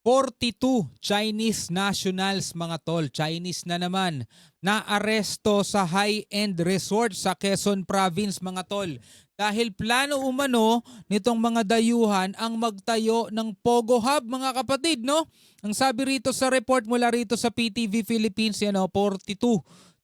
42 Chinese nationals mga tol, Chinese na naman, naaresto sa high-end resort sa Quezon Province mga tol. Dahil plano umano nitong mga dayuhan ang magtayo ng Pogo Hub mga kapatid, no? Ang sabi rito sa report mula rito sa PTV Philippines, 42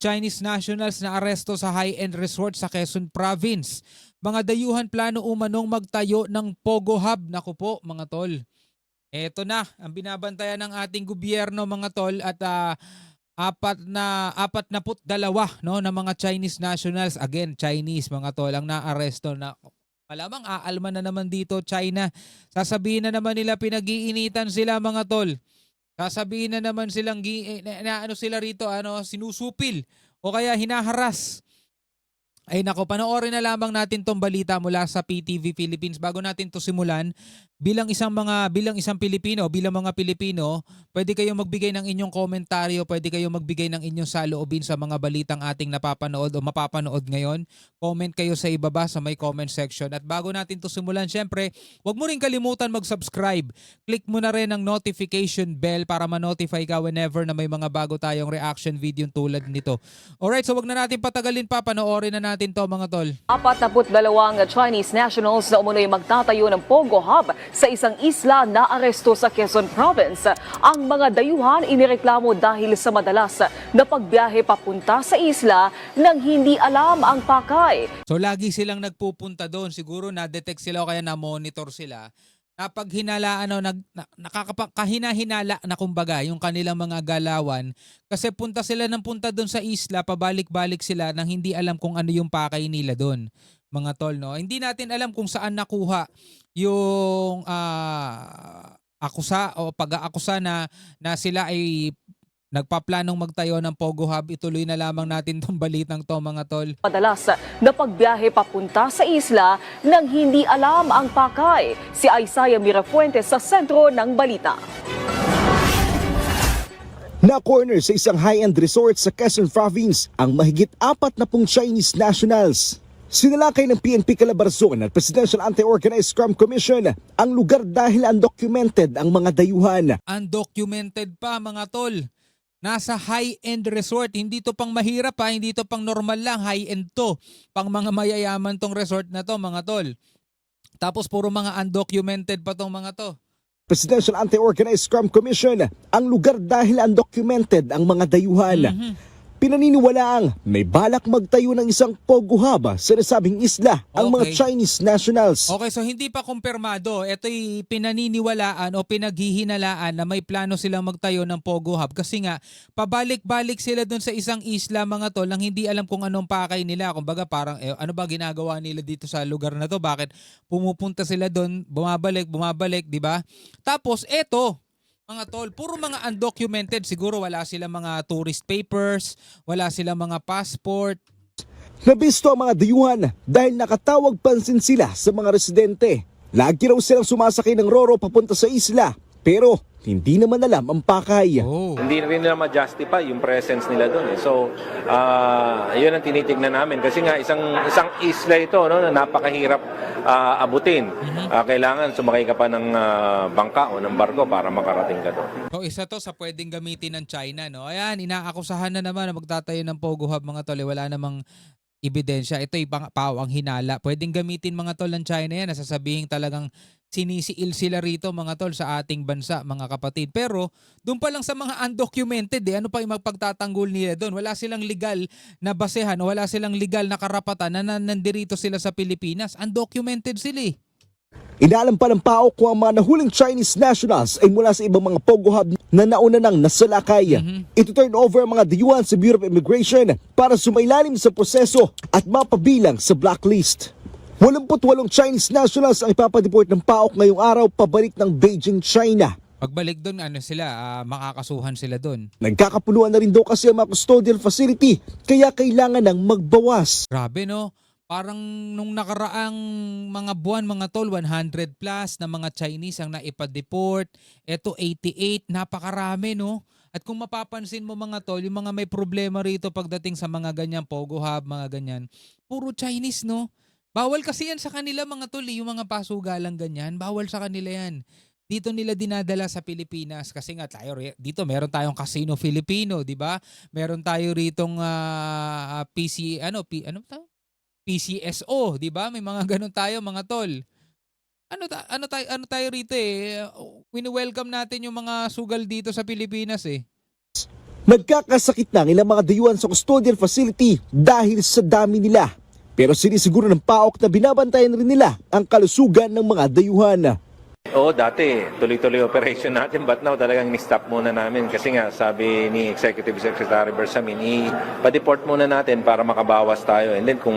Chinese nationals na aresto sa high-end resort sa Quezon Province. Mga dayuhan plano umanong magtayo ng Pogo Hub. Naku po mga tol. Eto na ang binabantayan ng ating gobyerno mga tol at 42 no na mga Chinese nationals, again Chinese mga tol ang naaresto na malamang aalma na naman dito China. Sasabihin na naman nila pinag-iinitan sila mga tol. Sasabihin na naman silang ano sila rito sinusupil o kaya hinaharas. Ay nako, panoorin na lamang natin tong balita mula sa PTV Philippines bago natin to simulan. Bilang isang Pilipino, bilang mga Pilipino, pwede kayong magbigay ng inyong komentaryo, pwede kayong magbigay ng inyong saloobin sa mga balitang ating napapanood o mapapanood ngayon. Comment kayo sa ibaba sa may comment section. At bago natin to simulan, syempre, huwag mo rin kalimutan mag-subscribe. Click mo na rin ang notification bell para ma-notify ka whenever na may mga bago tayong reaction video tulad nito. Alright, so wag na natin patagalin pa, panoorin na natin to mga tol. 42 Chinese nationals na umunoy magtatayo ng Pogo Hub sa isang isla na aresto sa Quezon Province. Ang mga dayuhan inireklamo dahil sa madalas na pagbiyahe papunta sa isla nang hindi alam ang pakay. So lagi silang nagpupunta doon, siguro na-detect sila o kaya na-monitor sila. Nakapaghinala nakakahina-hinala na kumbaga yung kanilang mga galawan kasi punta sila ng punta doon sa isla, pabalik-balik sila nang hindi alam kung ano yung pakay nila doon. Mga tol, no? Hindi natin alam kung saan nakuha yung akusa o pag-aakusa na sila ay nagpaplanong magtayo ng Pogo Hub. Ituloy na lamang natin tong balitang to mga tol. Madalas na pagbiyahe papunta sa isla nang hindi alam ang pakay. Si Isaiah Mirafuentes sa sentro ng balita. Na-corner sa isang high-end resort sa Quezon Province ang mahigit 40 Chinese nationals. Sinalakay ng PNP Calabarzon at Presidential Anti-Organized Crime Commission ang lugar dahil undocumented ang mga dayuhan. Undocumented pa mga tol. Nasa high-end resort. Hindi to pang mahirap ha, hindi to pang normal lang. High-end to. Pang mga mayayaman tong resort na to mga tol. Tapos puro mga undocumented pa tong mga to. Presidential Anti-Organized Crime Commission ang lugar dahil undocumented ang mga dayuhan. Pinaniniwalaang may balak magtayo ng isang Pogo Hub sa nasabing isla ang mga Chinese nationals. Okay, so hindi pa kumpirmado. Ito'y pinaniniwalaan o pinaghihinalaan na may plano silang magtayo ng Pogo Hub kasi nga pabalik-balik sila dun sa isang isla mga tol nang hindi alam kung anong pakay nila. Kumbaga parang ano ba ginagawa nila dito sa lugar na to? Bakit pumupunta sila dun, bumabalik, di ba? Tapos eto, mga tol, puro mga undocumented. Siguro wala silang mga tourist papers, wala silang mga passport. Nabisto ang mga dayuhan dahil nakatawag pansin sila sa mga residente. Lagi raw silang sumasakay ng roro papunta sa isla, pero hindi naman alam ang pakay. Hindi rin nila ma-justify yung presence nila doon. So, yun ang tinitignan namin. Kasi nga, isang isla ito no, na napakahirap abutin. Kailangan sumakay ka pa ng bangka o ng barko para makarating ka doon. So, isa to sa pwedeng gamitin ng China. No? Ayan, inaakusahan na naman na magtatayo ng Pogo Hub mga tol. Wala namang ebidensya. Ito'y pawang hinala. Pwedeng gamitin mga tol ng China yan. Nasasabihin talagang sinisiil sila rito mga tol sa ating bansa mga kapatid. Pero doon pa lang sa mga undocumented ano pa yung magpagtatanggol nila doon? Wala silang legal na basehan o wala silang legal na karapatan na nandirito sila sa Pilipinas. Undocumented sila eh. Inaalam pa ng PAO kung ang mga nahuling Chinese nationals ay mula sa ibang mga Pogo Hub na nauna nang nasalakay. Ito turn over ang mga dayuhan sa Bureau of Immigration para sumailalim sa proseso at mapabilang sa blacklist. 88 Chinese nationals ang ipapadeport ng PAOK ngayong araw pabalik ng Beijing, China. Pagbalik doon, makakasuhan sila doon. Nagkakapuluan na rin daw kasi ang mga custodial facility, kaya kailangan ng magbawas. Grabe no? Parang nung nakaraang mga buwan mga tol, 100 plus na mga Chinese ang naipa-deport. Ito 88, napakarami no? At kung mapapansin mo mga tol, yung mga may problema rito pagdating sa mga ganyang Pogo Hub, mga ganyan, puro Chinese no? Bawal kasi yan sa kanila mga tol, yung mga pasugalang ganyan, bawal sa kanila yan. dito nila dinadala sa Pilipinas kasi nga tayo dito meron tayong Casino Filipino, 'di ba? Meron tayo ritong PCSO, 'di ba? May mga ganun tayo mga tol. Ano tayo rito eh. Wini-welcome natin yung mga sugal dito sa Pilipinas eh. Nagkakasakit na ang ilang mga dayuhan sa custodial facility dahil sa dami nila. Pero sinisiguro ng PAOK na binabantayan rin nila ang kalusugan ng mga dayuhan. Oo, dati tuloy-tuloy operation natin but now talagang ni-stop muna namin kasi nga sabi ni Executive Secretary Bersamin, i-deport muna natin para makabawas tayo and then kung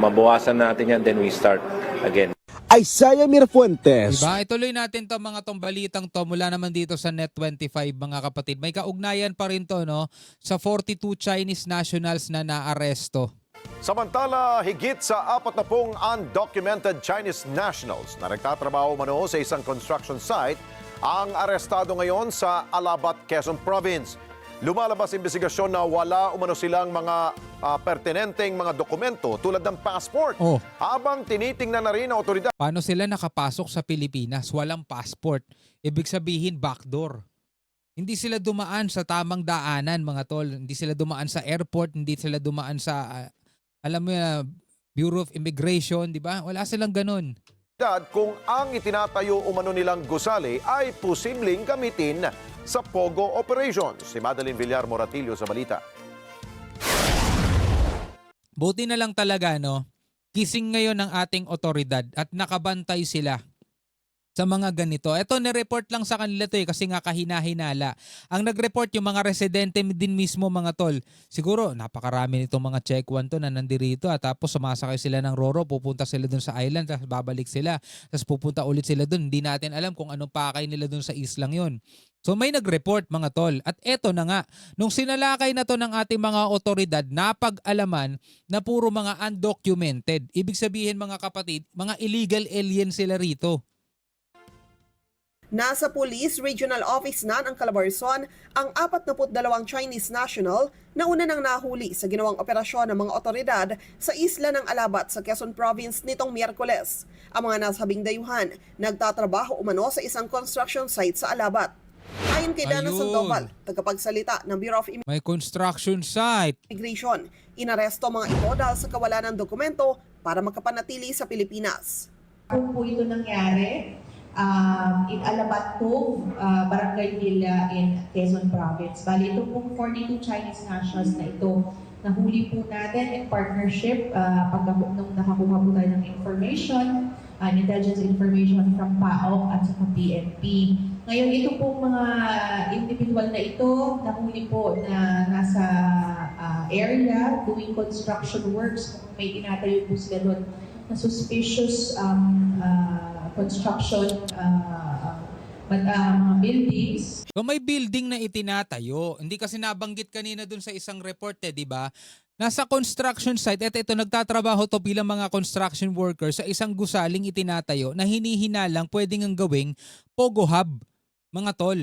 mabawasan natin yan, then we start again. Isaiah Mirafuentes. Diba? Ituloy natin to mga tong balitang to mula naman dito sa Net25 mga kapatid. May kaugnayan pa rin to no sa 42 Chinese nationals na naaresto. Samantala, higit sa 40 undocumented Chinese nationals na nagtatrabaho umano sa isang construction site ang arestado ngayon sa Alabat, Quezon Province. Lumalabas imbestigasyon na wala umano silang mga pertinenteng mga dokumento tulad ng passport. Oh. Habang tinitingnan na rin ng otoridad. Paano sila nakapasok sa Pilipinas? Walang passport. Ibig sabihin backdoor. Hindi sila dumaan sa tamang daanan mga tol. Hindi sila dumaan sa airport, hindi sila dumaan sa alam mo Bureau of Immigration, di ba? Wala silang ganun. Kung ang itinatayo umano nilang gusali ay posibleng gamitin sa POGO operations. Si Madeline Villar Moratillo sa balita. Buti na lang talaga no. Gising ngayon ng ating otoridad at nakabantay sila sa mga ganito. Ito, nireport lang sa kanila to kasi nga kahina-hinala. Ang nag-report yung mga residente din mismo mga tol. Siguro, napakarami nitong mga check one to na nandirito at tapos sumasakay sila ng Roro, pupunta sila dun sa island, tapos babalik sila, tapos pupunta ulit sila dun. Hindi natin alam kung anong pakay nila dun sa islang yon. So may nag-report mga tol. At eto na nga, nung sinalakay na to ng ating mga otoridad, napag-alaman na puro mga undocumented. Ibig sabihin mga kapatid, mga illegal alien sila rito. Nasa Police Regional Office na ng Calabarzon ang 42 Chinese national na una nang nahuli sa ginawang operasyon ng mga otoridad sa isla ng Alabat sa Quezon Province nitong Miyerkules. Ang mga nasabing dayuhan nagtatrabaho umano sa isang construction site sa Alabat. Ayon kay Dana Ayun. Sandoval, tagapagsalita ng Bureau of May construction site. Immigration, inaresto mga ito dahil sa kawalan ng dokumento para makapanatili sa Pilipinas. Kung po ito nangyari, in Alabat Cove, Barangay Villa in Quezon Province. Bali, ito pong 42 Chinese nationals na ito, nahuli po natin in partnership nung nakakuha po tayo ng information, intelligence information from PAOK at sa PNP. Ngayon, ito pong mga individual na ito, nahuli po na nasa area doing construction works. May tinatayo po sila doon na suspicious construction mga buildings. So may building na itinatayo. Hindi kasi nabanggit kanina dun sa isang report di ba? Nasa construction site, ito nagtatrabaho to bilang mga construction workers sa isang gusaling itinatayo na hinihinalang pwedeng ang gawing Pogo Hub, mga tol.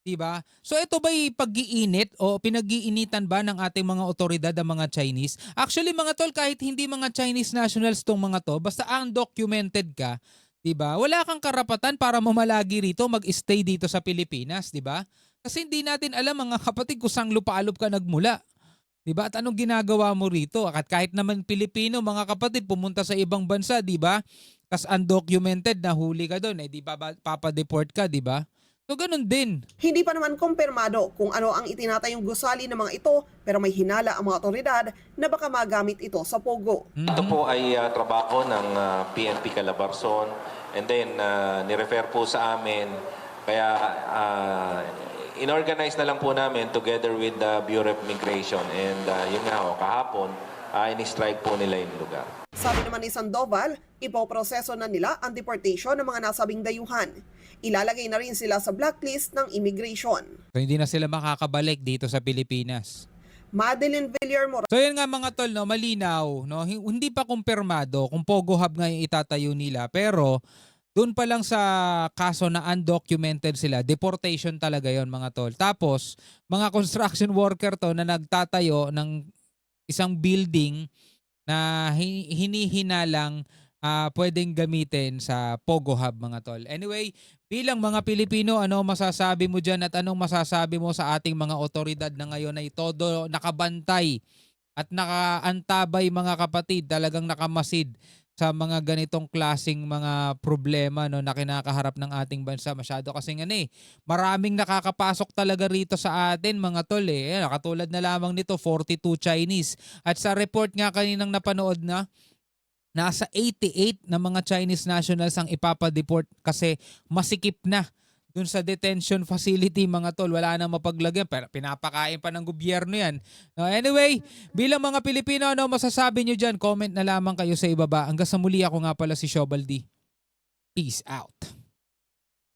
Diba? So ito ba'y pag-iinit o pinag-iinitan ba ng ating mga otoridad ang mga Chinese? Actually mga tol, kahit hindi mga Chinese nationals tong mga to, basta undocumented ka, diba? Wala kang karapatan para mamalagi rito, mag-stay dito sa Pilipinas, diba? Kasi hindi natin alam mga kapatid kung saan lupa-alop ka nagmula. Diba? At anong ginagawa mo rito? At kahit naman Pilipino, mga kapatid, pumunta sa ibang bansa, diba? Tas undocumented, nahuli ka doon, di papadeport ka, diba? So ganun din. Hindi pa naman kumpirmado kung ano ang itinatayong gusali ng mga ito, pero may hinala ang mga otoridad na baka magamit ito sa Pogo. Ito po ay trabaho ng PNP Calabarzon and then ni-refer po sa amin kaya inorganize na lang po namin together with the Bureau of Immigration and yun nga ho, kahapon ini-strike po nila yung lugar. Sabi naman ni Sandoval, ipoproseso na nila ang deportation ng mga nasabing dayuhan. Ilalagay na rin sila sa blacklist ng immigration. So hindi na sila makakabalik dito sa Pilipinas. Madeline Villar So yan nga mga tol, no, malinaw, no, hindi pa kumpirmado kung Pogo Hub nga yung itatayo nila, pero doon pa lang sa kaso na undocumented sila, deportation talaga yon mga tol. Tapos, mga construction worker to na nagtatayo ng isang building na hinihinalang pwedeng gamitin sa Pogo Hub mga tol. Anyway, bilang mga Pilipino, ano masasabi mo dyan at anong masasabi mo sa ating mga otoridad na ngayon ay todo nakabantay at nakaantabay mga kapatid, talagang nakamasid sa mga ganitong klasing mga problema no na kinakaharap ng ating bansa. Masyado kasi maraming nakakapasok talaga rito sa atin mga tol eh. Katulad na lamang nito 42 Chinese. At sa report nga kaninang napanood na, nasa 88 na mga Chinese nationals ang ipapadeport kasi masikip na dun sa detention facility mga tol. Wala nang mapaglagyan pero pinapakain pa ng gobyerno yan. No, anyway, bilang mga Pilipino, ano masasabi nyo dyan? Comment na lamang kayo sa ibaba. Hanggang sa muli, ako nga pala si Shobaldi. Peace out.